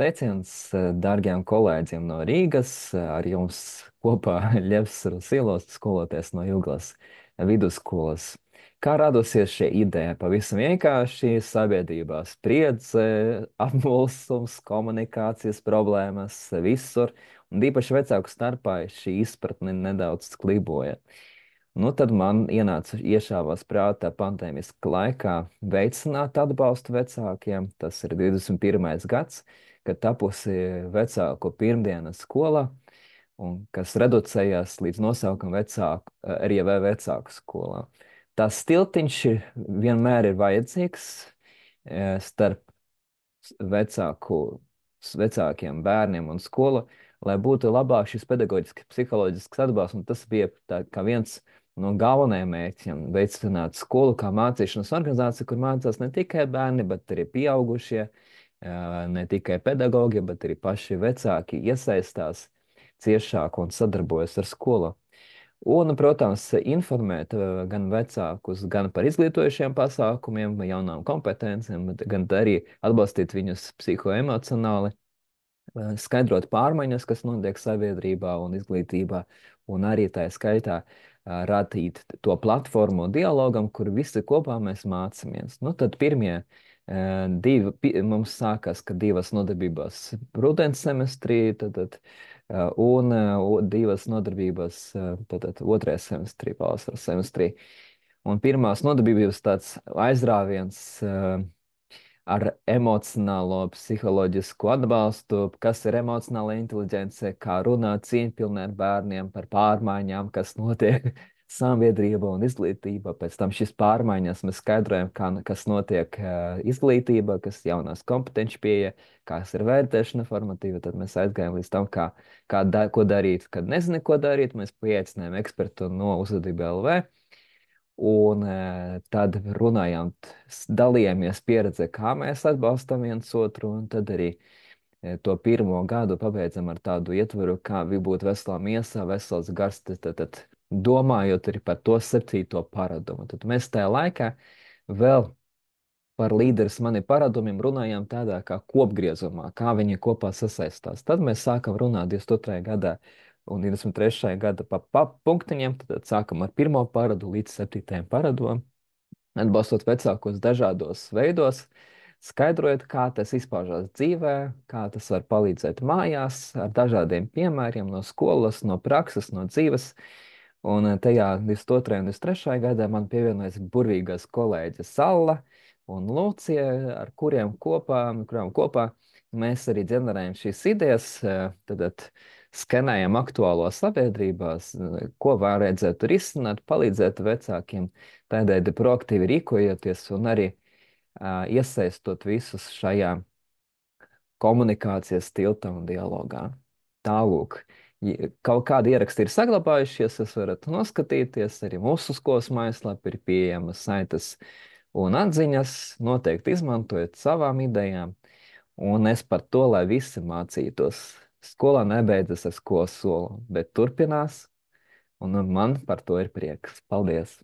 Teiciens dārgiem kolēģiem no Rīgas, ar jums kopā Ļevsuru Silos skoloties no Juglas vidusskolas. Kā radusies šī ideja? Pavisam vienkārši sabiedrībā spriedze, apmulsums, komunikācijas problēmas visur, un īpaši vecāku starpā šī izpratne nedaudz kliboja. Nu, tad man iešāvās prātā pandēmiskā laikā veicināt atbalstu vecākiem. Tas ir 21. gads, kad tapusi vecāku pirmdienas skola, un kas reducējās līdz nosaukumam RIV vecāku skolā. Tas tiltiņš vienmēr ir vajadzīgs starp vecāku, vecākiem bērniem un skolu, lai būtu labāk šis pedagoģiski psiholoģisks atbalsts, un tas bija tā kā viens no galvenajiem mērķiem - veicināt skolu kā mācīšanas organizāciju, kur mācās ne tikai bērni, bet arī pieaugušie, ne tikai pedagogi, bet arī paši vecāki iesaistās ciešāk un sadarbojas ar skolu. Un, protams, informēt gan vecākus, gan par izglītojušiem pasākumiem, jaunām kompetencijām, gan arī atbalstīt viņus psihoemocionāli, skaidrot pārmaiņas, kas notiek sabiedrībā un izglītībā, un arī tā skaitā radīt to platformu dialogam, kur visi kopā mēs mācāmies. Nu, tad pirmie mums sākās, ka divas nodarbības rudens semestrī, un divas nodarbības otrajā semestrī, pavasaras semestrī. Un pirmās nodarbības tāds aizrāviens ar emocionālo, psiholoģisku atbalstu, kas ir emocionāla inteliģence, kā runāt cieņpilni ar bērniem par pārmaiņām, kas notiek sabiedrība un izglītība. Pēc tam šīs pārmaiņas mēs skaidrojam, kas notiek izglītība, kas jaunās kompetenci pieeja, kas ir vērtēšana formatīva. Tad mēs aizgājām līdz tam, ko darīt, kad nezini, ko darīt. Mēs pieaicinājām ekspertu no Uzvedība LV. Un tad runājām, dalījāmies pieredze, kā mēs atbalstam viens otru, un tad arī to pirmo gadu pabeidzam ar tādu ietveru, kā būt veselā miesā, vesels gars, tad domājot arī par to 7. paradumu. Tad mēs tajā laikā vēl par līderis mani paradumiem runājām tādā kā kopgriezumā, kā viņi kopā sasaistās. Tad mēs sākam runāt 22. gadā un 23. gada pa punktiņiem, tad sākam ar 1. paradu līdz 7. paradom, atbalstot vecākos dažādos veidos, skaidrojot, kā tas izpaužās dzīvē, kā tas var palīdzēt mājās, ar dažādiem piemēriem no skolas, no prakses, no dzīves. Un tajā 22. un 23. gadā man pievienojas burvīgās kolēģis Salla un Lūcija, ar kurām kopā mēs arī ģenerējam šīs idejas, tad skenējam aktuālo sabiedrībās, ko vajadzētu risināt, palīdzēt vecākiem, tādēļ proaktīvi rīkojoties un arī iesaistot visus šajā komunikācijas tiltā un dialogā. Tālūk, kaut kādi ieraksti ir saglabājušies, jūs varat noskatīties, arī mūsu skolas mājaslapā ir pieejamas saites un atziņas, noteikti izmantojot savām idejām, un es par to, lai visi mācītos. Skolā nebeidzas ar skolas solu, bet turpinās, un man par to ir prieks. Paldies!